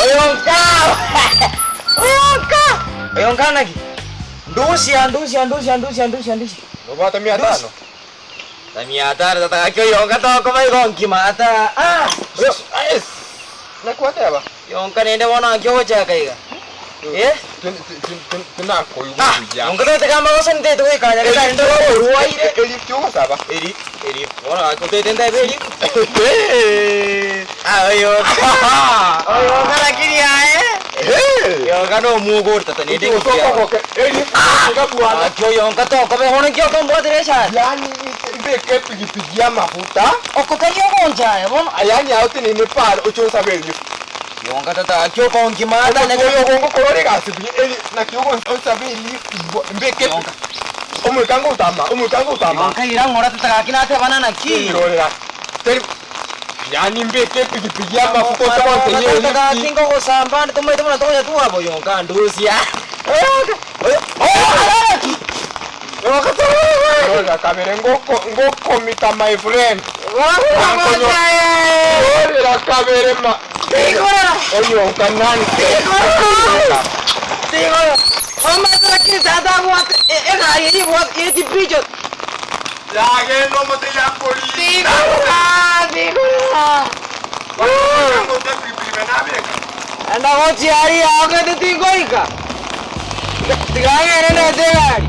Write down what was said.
Oyonka! Oyonka! Oyonka lagi. Ndushi. Unapata 500? Tamiata tataka kyo yonka to ko mai gon kimata. Yes. Nakuatea ba? Yonka nende wana kyo cha kaiga. Tuna koyu kuja. Yonka to kama wasan te to ka ja ka ndo ruwa ire. Eli kyo saba. Eri wana ko te tenda beri. Oyonka. Oyonka lakini ae. Yonka no mugo tata nende ko. Eli ngabuana. Kyo yonka to ko be hono kyo to mbo dire sha. Yani ibeke pigipigi ya mafuta. Oko ka yo gonja e bon. Ayani auti ni nepal ocho sabe eli. Yonka tata kyo ko kimata Na kyo gongo kolore ga sibi eli na kyo gongo sabe eli ibeke. Umukango utama. Yonka ira ngora tata kina te banana ki. Yani mbeke pigipigi ya mafuta kwa tenye eli. Tata kingo ko samba to mai to na to ya tu abo yonka ndusia. Ola kamera ngoko mita my friend. Ola kamera ma. Oyo kanani. Mama trakki zada huat ega ye huat ye di bijo. Lage no mate ya poli. Digora. Ngo te priprimena beka. Anda ho chiari aage de ti goika. Tigaye ne de gari.